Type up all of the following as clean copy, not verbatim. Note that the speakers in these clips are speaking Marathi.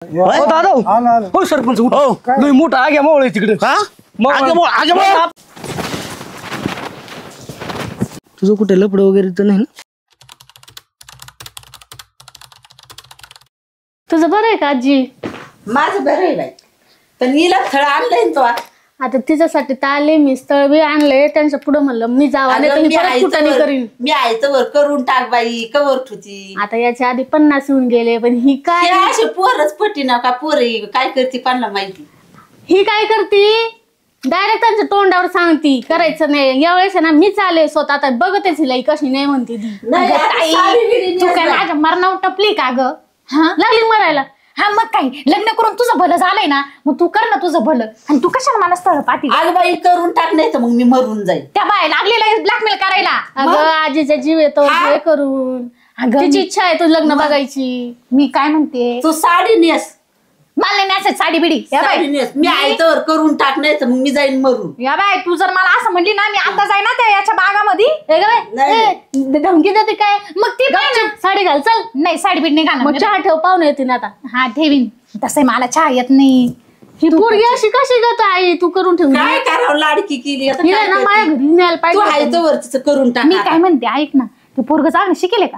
हो दादा हो सरपंच हो मोठा आग्या मोळ आहे तिकडे. तुझं कुठे लपड वगैरे तर नाही ना? तुझं बरं आहे का आजी? माझं बरं आहे बाई, पण हिला थळ आणलंय तो. आता तिच्यासाठी ताले मी स्थळ बी आणलंय, त्यांच्या पुढे म्हणलं मी जावा नाही करीन. मी आयचं वर करून टाक बाई, कवर ठुती. आता याच्या आधी 50 येऊन गेले, पण ही काय असे पोरच पटी ना का पोर काय करते पानला माहिती. ही काय करती डायरेक्ट त्यांच्या तोंडावर सांगती करायचं नाही. यावेळेस ना मीच आले स्वतः, आता बघतेच हिला कशी नाही म्हणते ती. तू काय माझ्या मरणावर टपली का ग? लागली मरायला. हा मग काय, लग्न करून तुझं भलं झालंय ना, मग तू कर ना तुझं भलं. आणि तू कशाला मला स्थळ पाठी? अगं बाई करून टाक, नाही तर मग मी मरून जाईल. त्या बाय लागलेला ब्लॅकमेल करायला. अगं आजीचा जीव येतो हे करून. तिची इच्छा आहे तू लग्न बघायची. मी काय म्हणते, तू साडी नेस. मला नाही नेसायची साडी बिडी. मी आयतं करून टाक, नाही तर मग मी जाईन मरून. या बाय तू जर मला असं म्हणली ना, मी आता जाईन ना त्या याच्या बागामध्ये. धमकी देते काय? मग ती साडी घाल चल. नाही साडी बीड नाही घालणार. मग चहा ठेव, पाहुणे येतील आता. हा ठेवीन, तसं मला चहा येत नाही. ही पोरगी अशी कशी गत आई तू करून ठेव. काय करावं, लाडकी केली ना माझ्या घरी न्यायला तू पाहिजे. आयतं वरच करून टाक. मी काय म्हणते ऐक ना, तू पोरग चांगलं शिकेले का?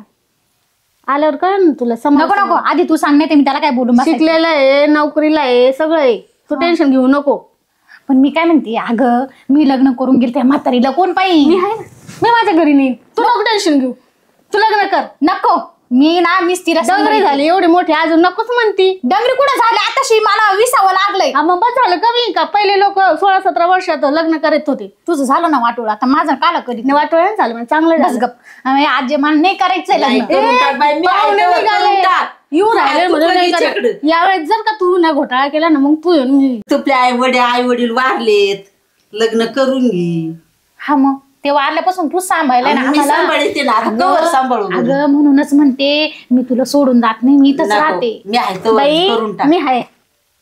आल्यावर कळ ना तुला. नको नको आधी तू सांग, नाही मी त्याला काय बोलू. शिकलेला आहे, नोकरीला आहे, सगळं आहे. तू टेन्शन घेऊ नको. पण मी काय म्हणते, अगं मी लग्न करून गेले त्या म्हातारीला कोण पाहिजे? मी आहे ना, मी माझ्या घरी नेईन. तू नको टेन्शन घेऊ, तू लग्न कर. नको मी ना मीच तिला डंगरी झाली एवढी मोठी, अजून नकोच म्हणती. डंगरी कुठे झाली आताशी? मला 20व लागलंय. मग बस झालं कमी का? पहिले लोक 16-17 वर्षात लग्न करत होते. तुझं झालं ना वाटोळ, आता माझं काला करीत नाही. वाटोळ झालं म्हणजे चांगलं झालं. गप आजी मला नाही करायचंय लग्न. येऊ राहिले म्हणजे यावेळेस जर का तू नाही घोटाळा केला ना, मग तू येऊन तुपले आई वडील वारलेत, लग्न करून घे. हा मग ते वारल्यापासून तू सांभाळलाय ना आम्हाला. अगं म्हणूनच म्हणते मी तुला सोडून जात नाही, मी इथंच राहते. मी आहे,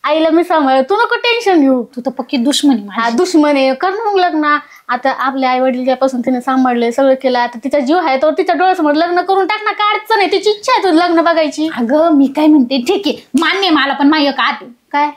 आईला मी सांभाळ, तू नको टेन्शन घेऊ. तू तर पक्की दुश्मनी. हा दुश्मन आहे, कर मग लग्न. आता आपल्या आई वडील ज्यापासून तिने सांभाळले सगळं केलं, आता तिचा जीव आहे तर तिच्या डोळ्यासमोर लग्न करून टाक ना. काय अडचण आहे? तिची इच्छा आहे तू लग्न बघायची. अगं मी काय म्हणते, ठीक आहे मान्य मला, पण माझं का काय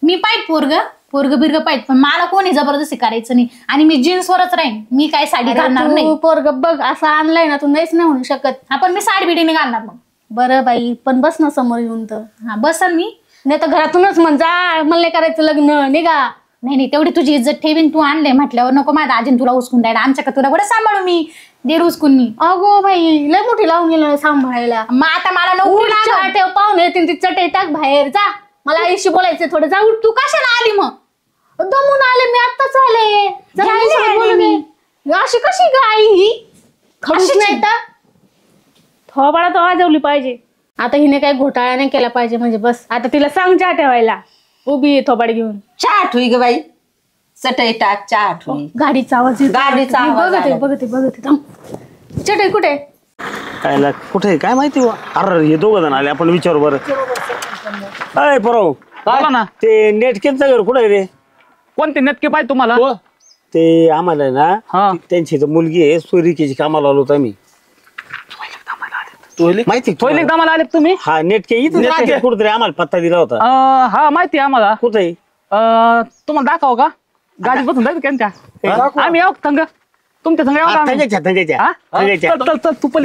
मी पाहिजे पोरग बिरग पाहिजे, पण मला कोणी जबरदस्ती करायचं नाही. आणि मी जीन्सवरच राहीन, मी काय साडी घालणार नाही. पोरग बघ असं आणलंय ना, तू नाहीच नाही म्हणू शकत. आपण मी साडी बिडीने घालणार. मग बरं बाई, पण बस ना समोर येऊन तर. हा बसन मी, नाही तर घरातूनच म्हण जा मला नाही करायचं लग्न, निघा. नाही तेवढी तुझी इज्जत ठेवीन. तू आणले म्हटल्यावर नको माझ्या आजीन तुला उचकून द्यायला. आमच्या का तुला कुठे सांभाळू मी, दे उचकून मी. अगो बाई लय मोठी लावून गेलं सांभाळायला. मग आता मला नोकरी ठेव, पाहुणे येतील, ती चटई टाक बाहेर. जा, मला आईशी बोलायचं थोडं. जा उठ. तू कशाला आली? मग दमून आले मी, आत्ताच आले. अशी कशी गाई ही खडूस नाही तर थोबाडा तो वाजवली पाहिजे. आता हिने काही घोटाळा नाही केला पाहिजे म्हणजे बस. आता तिला सांग चहा ठेवायला, उभी थोबाड घेऊन. चहा ठुई ग बाई, चटई टाक, चहा ठुई. गाडीचा आवाज येतो. गाडीचा आवाज बघते थांब. चटई कुठे काय कुठे काय माहिती. अरे हे दोघं जण आले, आपण विचारू बरं. अय परव बोला ना. ते नेटकेचं घर कुठे रे? कोणते नेटके पाहिजे तुम्हाला? ते आम्हाला ना त्यांची मुलगी आहे सोयरिकेची कामाला आलो होतो आम्ही. माहिती कामाला आले तुम्ही? हा नेटके इथे कुठेतरी आम्हाला पत्ता दिला होता. हा माहिती आम्हाला. कुठे तुम्हाला दाखव का? गाडीत बसून जायचं त्यांच्या. आम्ही येऊ संघ तुमच्या संघ येऊ. तू पण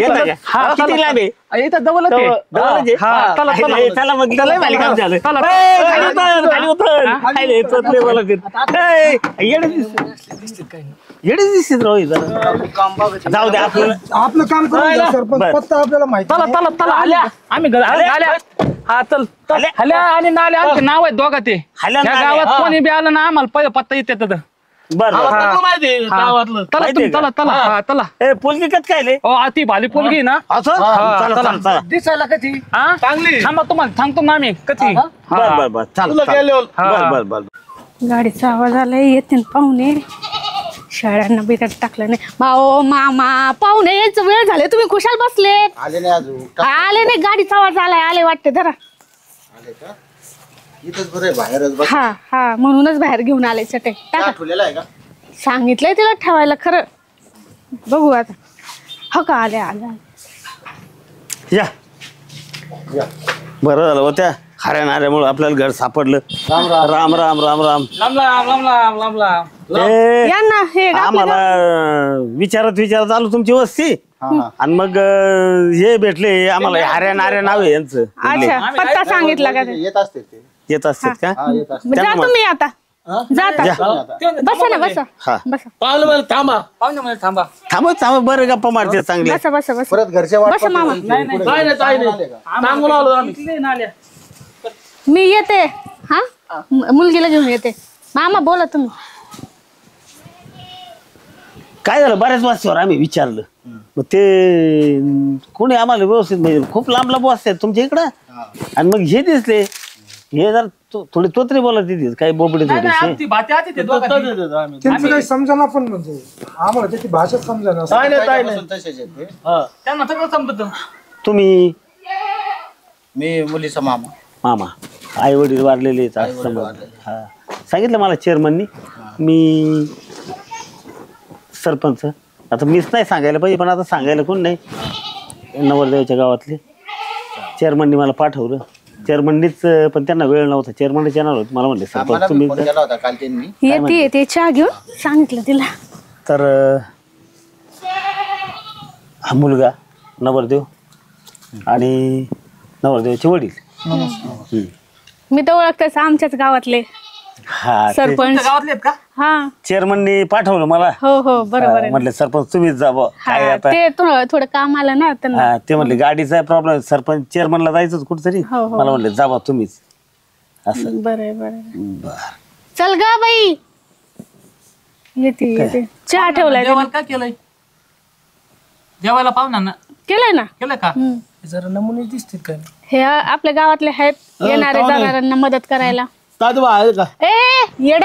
येडे दिसत राहू जाऊ दे आपलं काम आपल्याला माहिती. आल्या आम्ही आल्या. हा चल हल्या आणि नाल्या आमचे नाव आहेत दोघा. ते गावात कोणी बी आलं ना आम्हाला पत्ता येते. पोलगी कच काय ती भाली पोलगी ना असं दिसायला कधी चांगली. तुम्हाला सांगतो ना आम्ही कधी. गाडीचा आवाज आलाय, येते पाहुणे. शाळांना बिरात टाकलं नाही. भाऊ मामा पाहुणे यायचं वेळ झाले, तुम्ही खुशाल बसले. आले नाही अजून. आले नाही, गाडीचा आवाज आलाय. आले वाटते जरा. हा हा म्हणूनच बाहेर घेऊन आले. चटई सांगितलंय तिला ठेवायला. खरं बघू आता. हो का आले या बरं झालं होत्या. हऱ्यामुळे आपल्याला घर सापडलं. राम राम राम राम राम राम. लांब लांब लांब लांब लांब लांब. ए, या ना हे आम्हाला विचारत आलो तुमची वस्ती आणि मग हे भेटले आम्हाला हऱ्या नाव आहे यांचं. अच्छा पत्ता सांगितला का ते? येत असते ते. येत असतात का? जा तुम्ही आता जाता बसा ना बसा हा बसा पाहुणे मला थांबा. पाहुणे मला थांबा. थांबा बरं गप्पा मारते चांगले. बसा बसा बसा परत घरच्या वाट बसा मामा. नाही नाही सांगून आलो आम्ही. किती नाल्या. मी येते हा मुलगीला घेऊन येते. मामा बोला तुम्ही. काय झालं बऱ्याच वाजतावर आम्ही विचारलं मग ते कोणी आम्हाला व्यवस्थित म्हणजे खूप लांब असतात तुमच्या इकडं आणि मग हे दिसले हे जर थोडी तोतरी बोलत तिथे काही बोबडे नाही, नाही, थोडेसे. आमची भाती आधी ते दोघं ती. त्यांचं काही समजाना पण म्हणजे आम्हाला त्याची भाषा समजाना. तसेच आहेत ते. त्यांना सगळं संपत. तुम्ही मी मुलीचा मामा. मामा आई वडील वारलेले आहेत असं समज. हा सांगितलं मला चेअरमननी. मी सरपंच आता मीच नाही सांगायला पाहिजे पण आता सांगायला कोण नाही नवरदेवाच्या गावातले. चेअरमननी मला पाठवलं. चेअरमननीच पण त्यांना वेळ नव्हता. चेअरमनच येणार होत मला म्हणले आम्हाला सरपंच तुम्ही फोन केला होता काल त्यांनी. येते चहा घेऊन सांगितलं तिला. तर हा मुलगा नवरदेव आणि नवरदेवाचे वडील. मी तर ओळखतेच आमच्याच गावातले हा ते सरपंच. गावातले आहेत का? हा चेअरमननी पाठवलं मला. हो हो बरोबर आहे. म्हटले सरपंच तुम्हीच जा बुवा. काय हा आता ते थोडं काम आलं ना त्यांना. हा ते म्हणले गाडीचा प्रॉब्लेम सरपंच चेअरमनला जायचं कुठतरी. हो, हो. मला म्हणले जावा तुम्हीच असं. बरं बरं चल गा बाई. येते चहा ठेवलाय जेवायला काय केलंय? जेवायला पाहुणा ना केलंय ना. केलं का? जरा नमुने दिसतील काय? हे आपल्या गावातले आहेत येणारे जाणाऱ्यांना मदत करायला. आहे का? ए येड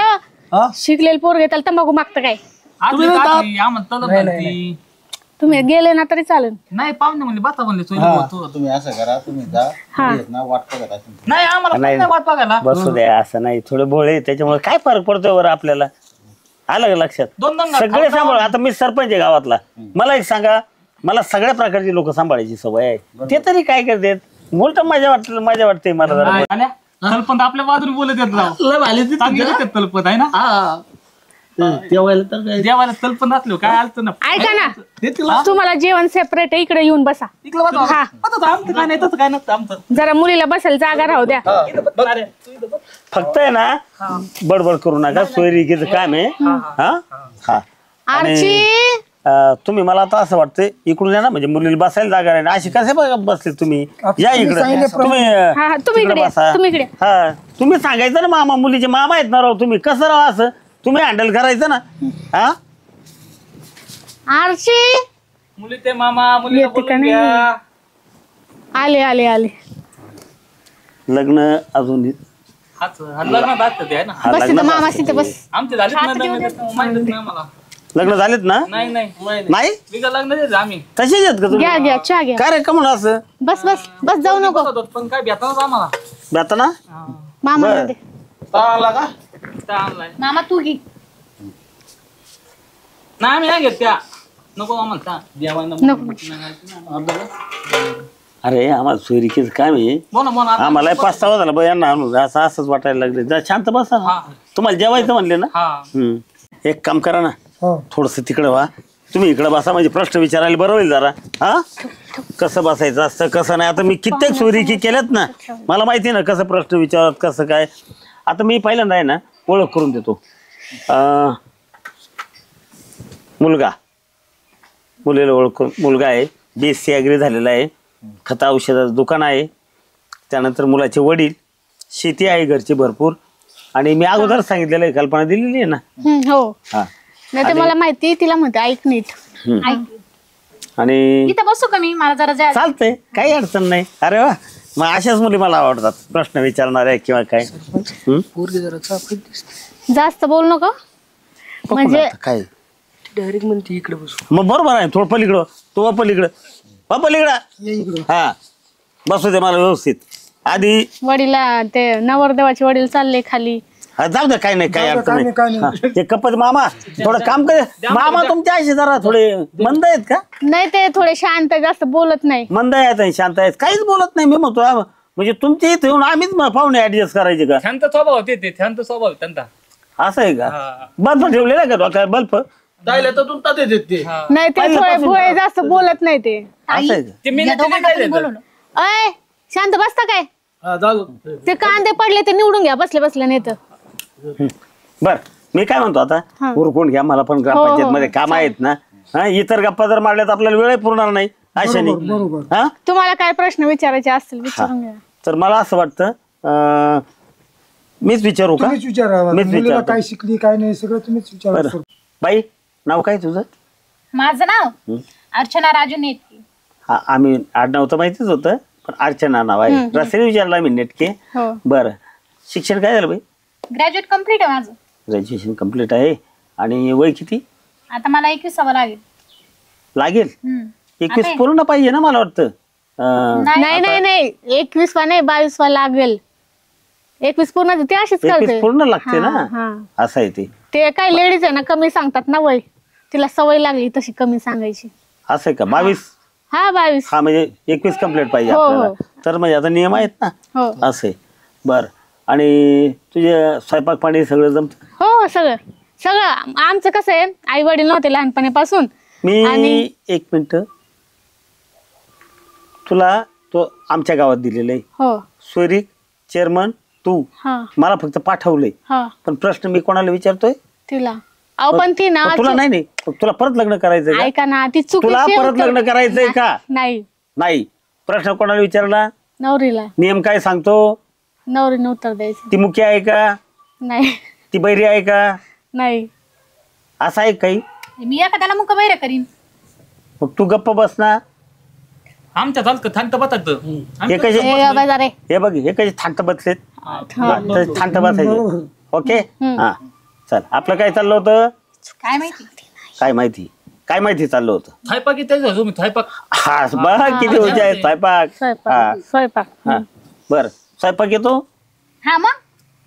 शिकलेले पोरगे त्याला तंबाखू मागतं काय? आम्हाला तलब झाली. तुम्ही गेले ना तरी चालेल. नाही पाहुणे म्हणले बाता म्हणले चोरी. तुम्ही असं करा तुम्ही जा. हा येत ना वाट बघत असेल. नाही आम्हाला कोण नाही वाट बघायला. बसू द्या असं नाही थोडे भोळे त्याच्यामुळे काय फरक पडतोय बरं आपल्याला. आलं का लक्षात? दोन सगळे सांभाळ. आता मी सरपंच आहे गावातला. मला एक सांगा मला सगळ्या प्रकारची लोक सांभाळायची सवय आहे. ते तरी काय करतात उलट मजा वाटते मला जरा. तलपंत आपल्या बाजूने बोलत येत राव. तलपंत आहे ना जेवायला तलपंत असलो काय आलतो ना. ऐका ना तुम्हाला जेवण सेपरेट आहे इकडे येऊन बसा. हा आमचं काय नाही तसं काय नसतं आमचं. जरा मुलीला बसायला जागा राहू द्या. फक्त आहे ना बडबड करू नका. सोयरीकीचं काम आहे. हा हा आरची तुम्ही मला आता असं वाटतंय इकडून या ना म्हणजे मुलीला बसायला जागा नाही. अशी कसे बसले तुम्ही या इकडे तुम्ही हा तुम्ही तिकडे इकडे बसा. तुम्ही इकडे. हा तुम्ही सांगायचं ना मामा मुलीचे मामा आहेत ना राव तुम्ही कसं राव असं तुम्ही हँडल करायचं ना. हा आरची मुली ते मामा मुलीला येते का बोलून नाही? घ्या. आले आले आले. लग्न अजून लग्नात असतं ते आहे ना. हा, बस तिथं लग्न मामा तिथं बस. आमचे झालेच नाही लग्न. माहितच नाही आम्हाला. लग्न झालेत ना. नाही नाही बिगर लग्न देत आम्ही. तसेच आहेत का तुम्ही? घ्या घ्या चहा घ्या. काय रे का म्हणून असं बस बस बस जाऊ नको. बसत होतो, पण काय भेटणार आम्हाला. आता ना मामा बरं. दे. त्या आणलाय. मामा तू घे. नाही आम्ही नाही घेत त्या. नको आम्हाला त्या. जेवायला नको. अरे आम्हाला सोयरीकीचं काम आहे. बोला आम्हाला 5-6 झाला यांना आणून असंच वाटायला लागले. जा शांत बसा ना. हा तुम्हाला जेवायचं म्हणले ना. हा एक काम करा ना थोडस तिकडे व्हा. तुम्ही इकडे बसा म्हणजे प्रश्न विचारायला बरं होईल जरा. हा कसं बसायचं असतं कसं नाही. आता मी कित्येक सोयरीकी केल्यात ना मला माहिती ना कसं प्रश्न विचारत कसं काय. आता मी पहिल्यांदा आहे ना ओळख करून देतो. मुलीला ओळख करून मुलगा आहे BSc ॲग्री झालेला आहे. खता औषधाचं दुकान आहे. त्यानंतर मुलाचे वडील शेती आहे घरची भरपूर. आणि मी अगोदर सांगितलेलं आहे कल्पना दिलेली आहे ना. हो हा नाही तर मला माहिती तिला म्हणते ऐक नीट. आणि इथं बसू का मी मला जरा जा. चालतंय काही अडचण नाही. अरे वा मग अशाच मुली मला आवडतात प्रश्न विचारणाऱ्या किंवा काय. जास्त बोल नको म्हणजे काय डायरेक्ट म्हणते इकडे बसू. मग बरोबर आहे थोडं पलीकडं तो पलीकडं हा बसू दे मला व्यवस्थित. आधी वडीला ते नवरदेवाचे वडील चालले खाली. हा जाऊ दे काही नाही काही अडचण काय नाही. हा, ते कपत मामा थोडं काम कर. मामा तुमच्या असे जरा थोडे मंद आहेत का? नाही ते थोडे शांत जास्त बोलत नाही. मंद आहेत आणि शांत आहेत काहीच बोलत नाही. मी म्हणतो म्हणजे तुमच्या इथे येऊन आम्हीच पाहुणे ऍडजस्ट करायचे का? शांत स्वभाव होते ते, शांत स्वभाव आहे त्यांचा. असं आहे का? हा. बल्ब ठेवलेला आहे का डोक्यात बल्ब? जायला तर तुमचा देते ते. हा. नाही ते भोळे जास्त बोलत नाही ते. असं आहे का? ते मी या दोघांना नाही कोणी बोलवलं? अय शांत बसता काय? हा, जाऊ. ते कांदे पडले ते निवडून घ्या बसले बसले नाही तर. बर मी काय म्हणतो आता हा. उरकून घ्या, मला पण ग्रामपंचायत मध्ये काम आहेत ना. हा, इतर गप्पा जर मारल्या तर आपल्याला वेळ पुरणार नाही अशाने. बरोबर. हा तुम्हाला काय प्रश्न विचारायचे असतील विचारून घ्या. तर मला असं वाटतं मीच विचारू का? तुम्हीच विचारा मीच मुलीला विचारतो. काय शिकली काय नाही सगळं तुम्हीच विचारा बरं बाई, नाव काय तुझं? माझं नाव अर्चना राजू नेटके. हा, आम्ही आडनाव तर माहितीच होतं, पण अर्चना नाव आहे. रस्त्याने विचारला मी नेटके. हो. बरं, शिक्षण काय झालं बाई? ग्रॅज्युएट कम्प्लीट आहे माझं. ग्रॅज्युएशन कम्प्लीट आहे. आणि वय किती आता मला 21 लागेल. लागेल? हम्म. 21 आता- पूर्ण पाहिजे ना मला वाटतं. नाही नाही नाही 21 नाही 22 लागेल. 21 पूर्ण ते अशीच 21 करते. पूर्ण लागते हा, ना. हा. असं आहे ते. ते काय लेडीज आहे ना कमी सांगतात ना वय. तिला सवय लागली तशी कमी सांगायची. असं आहे का? 22? हा 22. हा म्हणजे 21 कम्प्लीट पाहिजे हो, आपल्याला. हो. तर म्हणजे आता नियम आहेत ना. हो असं आहे. बरं, आणि तुझे स्वयंपाक पाणी सगळं जमत? हो सगळं सगळं आमचं कसं आहे आई वडील नव्हते लहानपणापासून. मी आणि- एक मिनिट, तुला तो आमच्या गावात दिलेलं आहे. हो सोयरी चेअरमन तू. हा मला फक्त पाठवलंय, हा पण प्रश्न मी कोणाला विचारतोय? तिला अहो पण ती ना तुला नाही तुला परत लग्न करायचंय का? ऐका ना ती चुकीची तुला परत उत्तर- लग्न करायचंय का? नाही नाही. प्रश्न कोणाला विचारला? नवरीला. नियम काय सांगतो? नवरीने उत्तर द्यायचं. ती मुख्य आहे का? नाही ती बैरी आहे का? नाही असं आहे काही? मी एखाद्याला मुक बैर करीन. मग तू गप्प बस ना. आमच्या चालतं थांत बतात. हे कसे ए बाबा रे. हे बघ, हे कसे थांट बसलेत. थांट बसायचे. ओके. हा चल, आपलं काय चाललं होतं? काय माहिती. काय माहिती? काय माहिती चाललं होतं? थायपाक येते तुम्ही थायपाक. हा बघ किती होते आहे स्वयंपाक. हा स्वयंपाक स्वयंपाक. हा बर, स्वयंपाक येतो. हा मग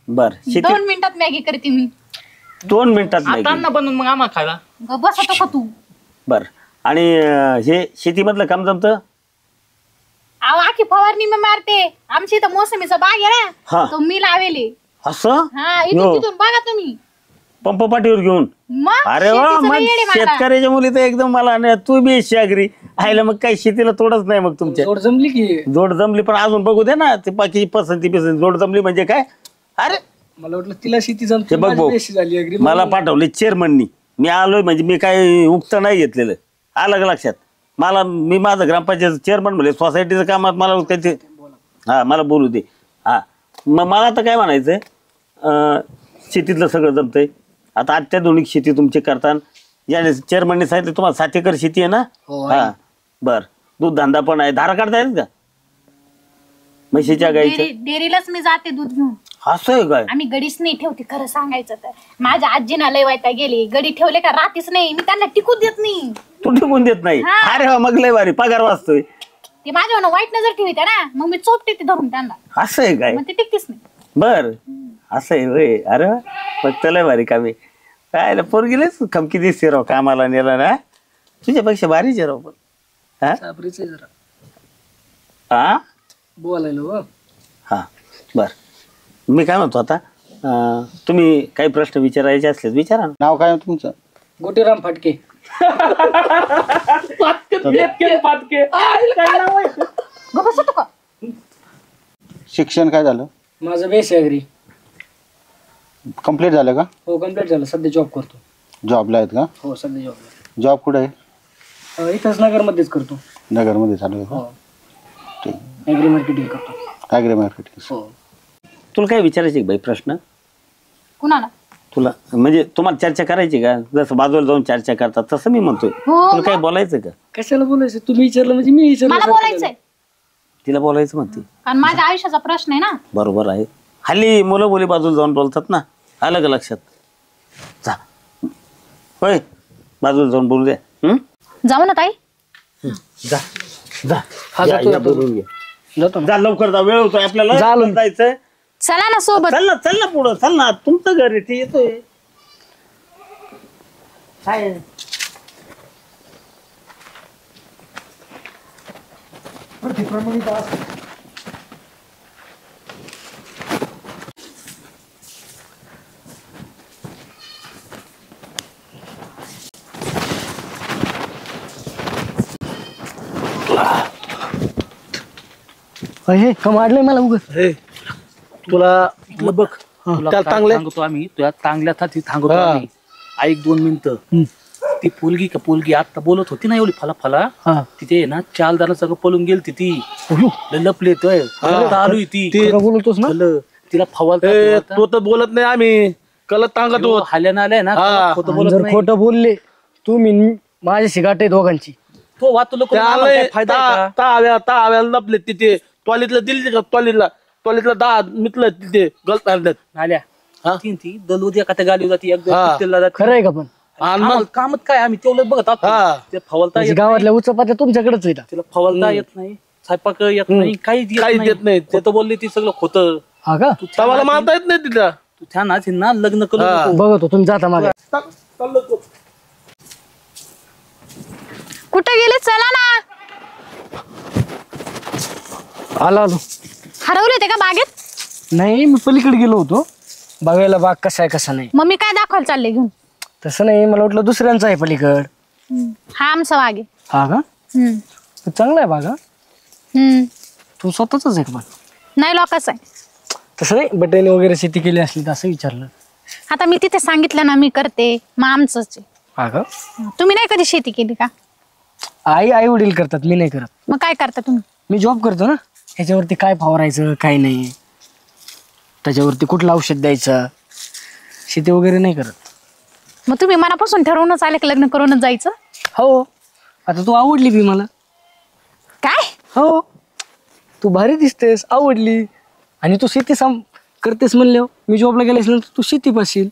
बर, शेती 2 मिनिटात मॅगी करते मी. 2 मिनिटात आता नाही. अन्न बनवून मग आम्हाला खायला. बसतो का तू. बर, आणि हे शेतीमधलं काम जमतं? अहो आखी फवारणी मी मारते. आमची इथं मोसमीचा बाग आहे हा. ना तो मी लावेले. असं? हा इथून यो. तिथून बघा तुम्ही. पंप पाठीवर घेऊन? मग अरे वा, शेतीचं मग लय येडे मला. शेतकऱ्याच्या मुली तर एकदम मला नाही. तू बी शागरी आयला, मग काही शेतीला तोडच नाही मग तुमच्या. जोड जमली की. जोड जमली, पण अजून बघू दे ना ते बाकी पसंती जोड जमली म्हणजे काय? अरे मला वाटलं तिला शेती हे बघ भाऊ, मला पाठवले चेअरमननी. मी आलोय म्हणजे मी काही उक्त नाही घेतलेलं. आलं का लक्षात? मी माझं ग्रामपंचायत चेअरमन म्हणले सोसायटीचं कामात मला त्याचे. हा मला बोलू दे. हा मग मला तर काय म्हणायचंय, शेतीतलं सगळं जमतंय. आता अत्याधुनिक शेती तुमची करता. याने चेअरमनने सांगितलं तुम्हाला 7 एकर शेती आहे ना? हा बर, दूध धंदा पण आहे. धारा काढता येईल का म्हशीच्या गाईच्या? डेअरीलाच मी जाते दूध घेऊन. असं आहे काय? आम्ही गडीच नाही ठेवते खरं सांगायचं तर. माझ्या आजीना लय वायता गेली. गडी ठेवले का राहतीच नाही. मी त्यांना टिकू देत नाही. तू टिकून देत नाही? हा. अरे वा, मग लय भारी पगार वाचतोय. ते माझ्यावर वाईट नजर ठेवते ना, मग मी चोपते ते धरून त्यांना. असं आहे काय? मग ते टिकतेच नाही. बर, असं आहे होय. अरे वा, मग लय भारी कामी. काय पोरगीलेच खमकी दिसते राव कामाला नेला ना. तुझ्यापेक्षा भारीच आहे राव. पण हा हा बोलायला. हा बर, मी काय म्हणतो आता, तुम्ही काही प्रश्न विचारायचे असले विचारा ना. नाव काय तुमचं? गोटीराम फाटके. गं बसतो का. शिक्षण काय झालं? माझं बेस आहे अग्री. कम्प्लीट झालं का? हो कम्प्लीट झालं. सध्या जॉब करतो. जॉबला आहेत का? हो सध्या जॉबला. जॉब कुठे आहे? इथंच नगरमध्येच करतो. नगरमध्ये चालू आहे हो. का? ठीक. ॲग्री मार्केटिंग करतो. Agri marketing. हो. तुला काय विचारायचे बाई प्रश्न? कुणाला. तुला म्हणजे तुम्हाला चर्चा करायची का? जसं बाजूला जाऊन चर्चा करतात तसं मी म्हणतोय. हो, तुला काय बोलायचं का? कशाला बोलायचं? तुम्ही विचारलं म्हणजे मी विचारलं. मला बोलायचंय तिला बोलायचं म्हणते. कारण माझ्या आयुष्याचा प्रश्न आहे ना. बरोबर आहे. हल्ली मुलं बोली बाजूला जाऊन बोलतात ना. आलं का लक्षात? जा होय, बाजूला जाऊन बोलू द्या. जाऊ ना ताई. जा जा, हा, या, जातो, या, जातो. बोलून घे. जातो ना. जा लवकर जा, वेळ होतोय आपल्याला. जायचं. चला ना सोबत. चल ना पुढं, चल ना. तुमचं घर आहे ते येतोय. काय प्रतिप्रमाणित असं हे कम वाढलंय मला उगत. हे तुला बघ त्याला चांगलं सांगतो आम्ही तुझ्या चांगल्या थाती सांगतो आम्ही. ऐक 2 मिनिटं. ती पोलगी आता बोलत होती ना एवढी फला तिथे ना 4 जण सगळं पळून गेली ती लपले आलोय ती बोलतोस ना तिला फवाल तो तर बोलत नाही आम्ही कलत सांगतो हाल्यानं आलाय ना खोटं बोलत नाही. खोटं बोलले तुम्ही माझ्याशी गाठ आहे दोघांची. तो वाचलो ताव्या लपले तिथे टॉयलेटला दिली का टॉयलेटला 10 मिटलं तिथे गलत आल्या ती दलूद एका गाली जाती खरं आहे का पण कामत काय आम्ही तेवढं बघत आहोत. फवलता गावातल्या उचपात्या तुमच्याकडेच आहे. तिला फवलता येत नाही स्वयंपाक येत नाही काहीच येत नाही. ते तर बोलले ती सगळं खोतं. हा का तवाला मानता येत नाही तिला. तू छान असेल ना लग्न करून बघतो तुम्ही जाता मागे. कुठे गेले चला ना. आलो हरवले होते का बागेत? नाही मी पलीकडे गेलो होतो बघायला बाग कसा आहे कसा नाही. मग मी काय दाखवायला चालले घेऊन? तसं नाही मला वाटलं दुसऱ्यांचा आहे पलीकड. हा आमचा बाग आहे. हा का चांगला आहे बाग. तू स्वतःच आहे का? नाही लोकांच आहे. तसं नाही बटाणे वगैरे शेती केली असली तर असं विचारलं. आता मी तिथे सांगितलं ना मी करते मग आमचंच आहे. हा का तुम्ही नाही कधी शेती केली का? आई वडील करतात मी नाही करत. मग काय करता तुम्ही? मी जॉब करतो ना ह्याच्यावरती काय फवारायचं काय नाही त्याच्यावरती कुठलं औषध द्यायचं शेती वगैरे नाही करत. मग तुम्ही मनापासून ठरवूनच आले की लग्न करूनच जायचं? हो आता तू आवडली बी मला. काय? हो तू भारी दिसतेस आवडली आणि तू शेती करतेस म्हणल्यावर मी जॉबला गेल्यास नंतर तू शेती पाशील.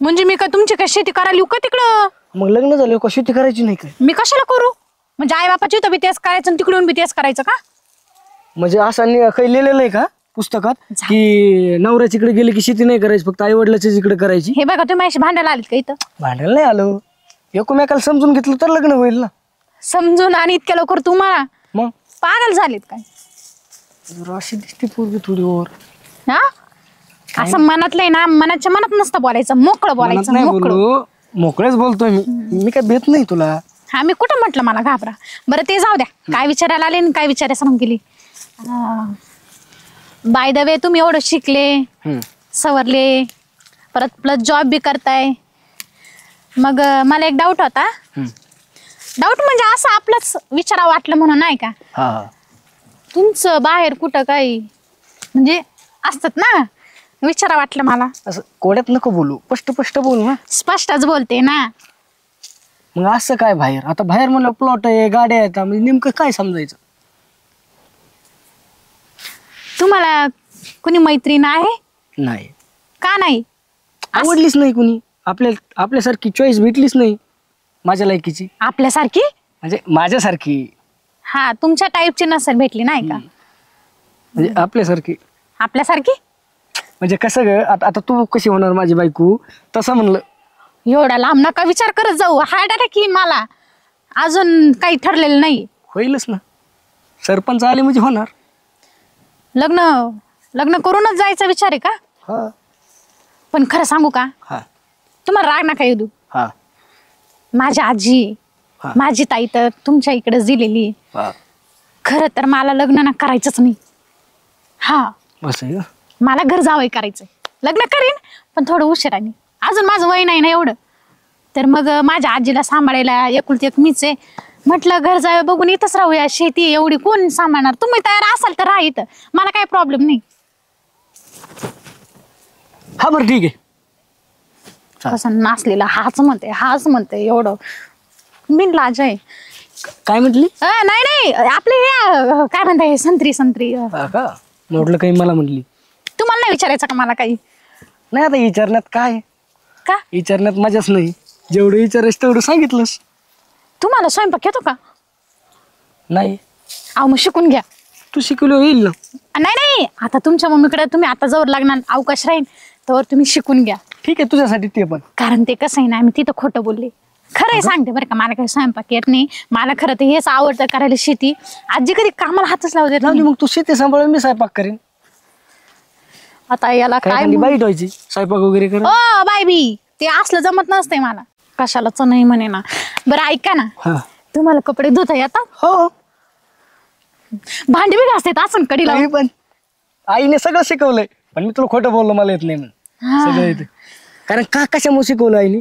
म्हणजे मी काय तुमची काय शेती करायला येऊ का तिकडं? मग लग्न झालं का शेती करायची नाही काय? मी कशाला करू? म्हणजे आई बापाची तर बी तेच करायचं आणि तिकडून बी तेच करायचं का? म्हणजे असं काही लिहिलेलं आहे का पुस्तकात की नवऱ्याच्याकडे गेले की शेती नाही करायची फक्त आई वडिलाच्या इकडे करायची? हे बघा तुम्ही अशी भांडायला आलीत का इथं? भांडायला नाही आलो एकमेकाला समजून घेतलं तर लग्न होईल ना. समजून आणि इतक्या लवकर तुम्हाला मग पागल झालीत काय? अशी दिसते पोरगी थोडी वर. हा असं मनातलंय ना मनाच्या मनात नसतं बोलायचं मोकळं बोलायचं. नाही मोकळं बोलू मोकळेच बोलतोय मी काय भेट नाही तुला. हा मी कुठं म्हटलं मला घाबरा. बरं ते जाऊ द्या काय विचारायला आले आणि काय विचारायला सांगून गेली. बाय द वे तुम्ही एवढं शिकले सवरले परत प्लस जॉब बी करताय मग मला एक डाऊट होता. डाऊट म्हणजे असं आपलंच विचारा वाटलं म्हणून नाही का? तुमचं बाहेर कुठं काही म्हणजे असतात ना विचारा वाटलं मला. असं कोड्यात नको बोलू स्पष्ट बोल ना. स्पष्टच बोलते ना. मग असं काय बाहेर आता बाहेर म्हणलं प्लॉट आहे गाड्या आहेत म्हणजे नेमकं काय समजायचं? तुम्हाला कुणी मैत्रीण आहे? नाही. का नाही? आवडलीच नाही कुणी आपल्यासारखी चॉईस भेटलीच नाही माझ्या लायकीची. आपल्यासारखी म्हणजे माझ्यासारखी. हा तुमच्या टाईपची नसेल भेटली नाही का? म्हणजे आपल्यासारखी म्हणजे कसं ग आता तू कशी होणार माझी बायको तसं म्हणलं. एवढा लांब नका विचार करत जाऊ. हार्ट अटॅक येईन मला. अजून काही ठरलेलं नाही. होईलच ना सरपंच आले म्हणजे होणार. लग्न करूनच जायचा विचार आहे का? पण खरं सांगू का तुम्हाला राग नका येऊ. माझी आजी माझी ताई तर तुमच्या इकडेच दिलेली. खरं तर मला लग्न ना करायचंच नाही. मला घर जावई करायचंय. लग्न करीन पण थोडं उशिराने. अजून माझं वय नाही ना एवढं. तर मग माझ्या आजीला सांभाळायला एकुलती एक मीच आहे. म्हटलं घर जावं बघून इथंच राहूया. शेती एवढी कोण सांभाळणार? तुम्ही तयार असाल तर राहा इथं मला काही प्रॉब्लेम नाही. हा बरं ठीक आहे. कसं नाचलेला हाच म्हणते एवढं बिन लाज आहे. काय म्हटली? नाही आपले हे काय म्हणताय संत्री म्हटलं काही मला म्हटली. तुम्हाला नाही विचारायचं का मला काही? नाही आता विचारण्यात काय का? विचारण्यात मजाच नाही. जेवढं विचारायचं तेवढं सांगितलंस. तुम्हाला स्वयंपाक येतो का? नाही. अहो मग शिकून घ्या. तू शिकवलं होईल ना. नाही आता तुमच्या मम्मीकडे तुम्ही आता जवळ लागणार अवकाश राहील तर तुम्ही शिकून घ्या. ठीक आहे तुझ्यासाठी ते पण. कारण ते कसं आहे ना आम्ही तिथं खोटं बोलले. खरंय सांगते बरं का मला काही स्वयंपाक येत नाही. मला खरं तर हेच आवडतं करायला शेती. आजी कधी कामाला हातच लावू देत नाही. मग तू शेती सांभाळ मी स्वयंपाक करीन. आता याला काय बाईट व्हायची स्वयंपाक वगैरे कर. ओ बाय बी ते असलं जमत नसतंय मला. कशालाच नाही म्हणे ना. बरं ऐका ना तुम्हाला कपडे धुता येतात? हो. भांडी बी घासतात असं कडीला. नाही पण आईने सगळं शिकवलंय, पण मी तुला खोटं बोललो, मला येत नाही म्हणून. सगळं येते. कारण का कशामुळे शिकवलं आईने?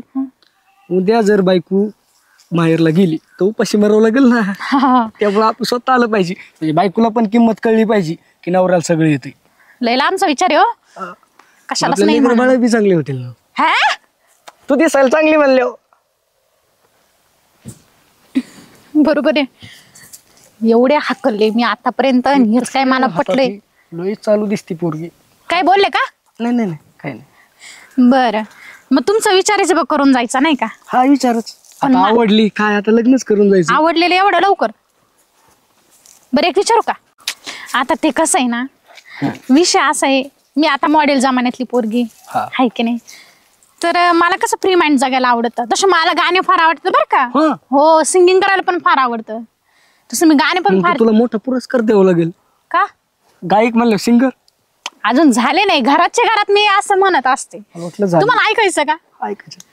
उद्या जर बायको माहेरला गेली तर उपाशी मरावं लागेल ना. त्यामुळे आपण स्वतः आलं पाहिजे, म्हणजे बायकोला पण किंमत कळली पाहिजे की नवऱ्याला सगळं येते. लय लांबचा विचार आहे हो. कशालाच नाही आपल्याला म्हणा. बाळ बी चांगले होतील ना. हा? तू दिसायला चांगली म्हणले. बरोबर आहे. एवढे हाकलले मी आतापर्यंत आणि हेच काय मला पटले. लोई चालू दिसती पोरगी. काय बोलले का? नाही नाही नाही काही नाही. बरं मग तुमचं विचारायचं बघ करून जायचं नाही का? हा विचारच. आता आवडली काय, आता लग्नच करून जायचं. आवडलेलं एवढं लवकर? बरं एक विचारू का? आता ते कसं आहे ना, विषय असा आहे, मी आता मॉडेल जमान्यातली पोरगी आहे की नाही, तर मला कसं फ्री माइंड जगायला आवडतं. तसं मला गाणे फार आवडतं बरं का. हो सिंगिंग करायला पण फार आवडतं. तसं मी गाणे पण फार. तुला मोठा पुरस्कार द्यावा लागेल. का? गायक म्हणलं सिंगर अजून झाले नाही. घराच्या घरात मी असं म्हणत असते. तुम्हाला ऐकायचं का? ऐकायचं.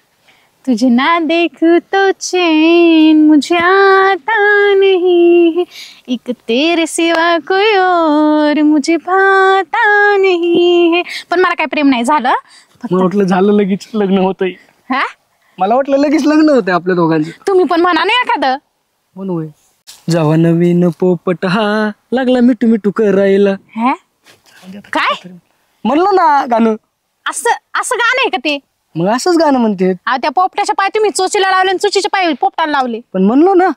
तुझे ना देखूं तो चैन मुझे आता नहीं है, एक तेरे सिवा कोई और मुझे भाता नहीं है. पण मला काय प्रेम नाही झालं. मला वाटलं झालं लगेच लग्न होतंय. हा मला वाटलं लगेच लग्न होतंय आपल्या दोघांचे. तुम्ही पण म्हणा नाही एखादं. म्हणून जेव्हा नवीन पोपट हा लागला मिठू मिठू करायला. काय म्हणलं ना गाणं. असं असं गाणं आहे का ते? मग असंच गाणं म्हणते. त्या पोपटाच्या पाय तुम्ही चोचीला लावले आणि चोचीच्या पाय पोपटाला लावले. पण म्हणलो ना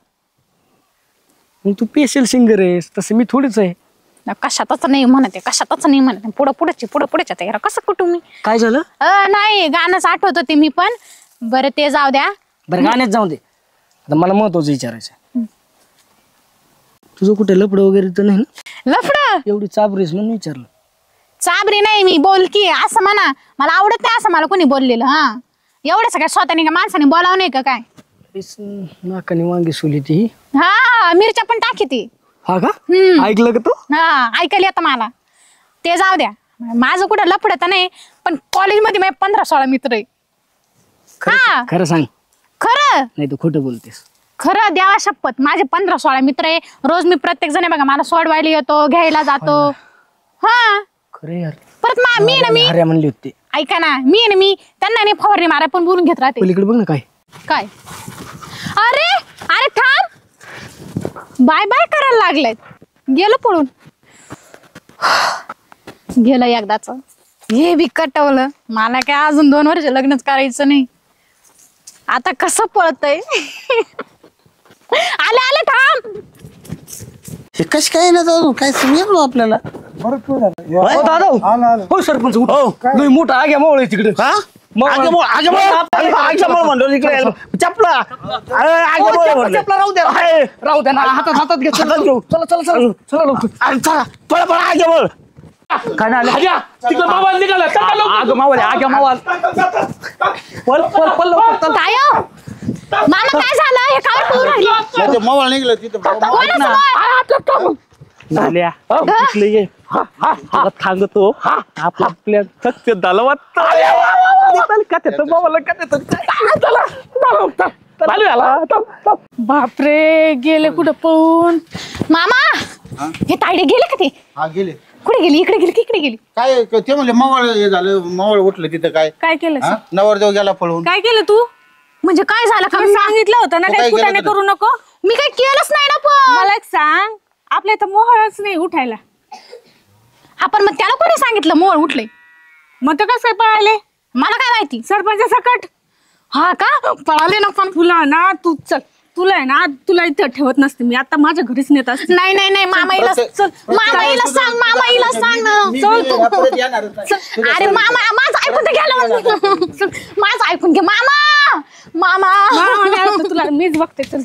मग तू स्पेशल सिंगर आहेस, तसं मी थोडीच आहे. कशातच नाही म्हणते, कशातच नाही म्हणते. पुढं पुढेच्या तयार कसं कुठं मी. काय झालं? नाही गाणंच आठवत होते मी पण. बरं ते जाऊ द्या. बरं गाण्यात जाऊ दे. आता मला महत्वाचं विचारायचं, तुझं कुठे लफडं वगैरे तर नाही ना? लफडं? एवढी चाबरीस म्हणून विचारलं. चाबरी नाही मी, बोलकी असं म्हणा. मला आवडत नाही असं मला कोणी बोललेलं. हा एवढं सगळं स्वतःने का माणसाने बोलावं नाही का काय? नाकाने वांगी सोली ती. हा मिरच्या पण टाकी ती. हा का? ऐकलं का तू? हा ऐकायला आता मला. ते जाऊ द्या. माझं कुठं लफडं तर नाही, पण कॉलेजमध्ये माझे 15-16 मित्र आहे. खरं सांग. खरं नाही तू खोटं बोलतेस. खरं देवा शपथ. माझे 15-16 मित्र आहे. रोज मी प्रत्येक जण बघा मला सोडवायला येतो, घ्यायला जातो. हा खरं यार. परत मी ना मी अरे म्हणली होती. ऐका ना, मी ना मी त्यांना नाही फवारणी मारा पण बोलून घेत राहते. पलीकडे बघ ना काय काय. अरे अरे थांब. बाय बाय करायला लागलाय. गेलं पळून. गेलं एकदाच. हे बी कटवलं. मला काय अजून 2 वर्ष लग्नच करायचं नाही. आता कसं पळतय. आले आले थांब. हे कश काय ना जाऊ काय समजलो आपल्याला. दादा हो सरपंच लय मोठा आग्या मावळ आहे तिकडे. चपला राहू द्या ना. हातात घे. चला आगे बोल. काय नाही तिकडे मावाल निघाला. आग मावाल आग्या मावाल. काय हो? मला काय झालं हे काय पळून राहिले? मोबाईल निघलं तिथं. झाल्या सांगतो आपल्या सक्सेस झालं वाटतं. बापरे गेले कुठं पळून. मामा हे तायडे गेले का ते? हा गेले. कुठे गेली? इकडे गेली की इकडे गेली? काय ते म्हणले मोबाईल हे झालं, मोबाईल उठलं तिथं. काय केलं? नवरदेव गेला पळून. काय केलं तू? म्हणजे काय झालं का? सांगितलं होतं ना तू काही काय कुठाने केलं करू नको. मी काय केलंच नाही ना. पण मला एक सांग, आपल्या इथं मोहळच नाही उठायला. आपण मग त्याला कोणी सांगितलं मोळ उठले? मग ते कसं पळाले? मला काय माहिती. सरपंच सकट. हा का? पळाले ना. पण तुला ना तू चल. तुला आहे ना तुला इथं ठेवत नसते मी. आता माझ्या घरीच नेत असते. नाही नाही नाही मामाईला चल. मामाईला सांग. मामाईला सांग ना. चल तू. अरे मामा माझं ऐकून तर घ्यायला. माझं ऐकून घे मामा. मामा तुला मीच बघते. चल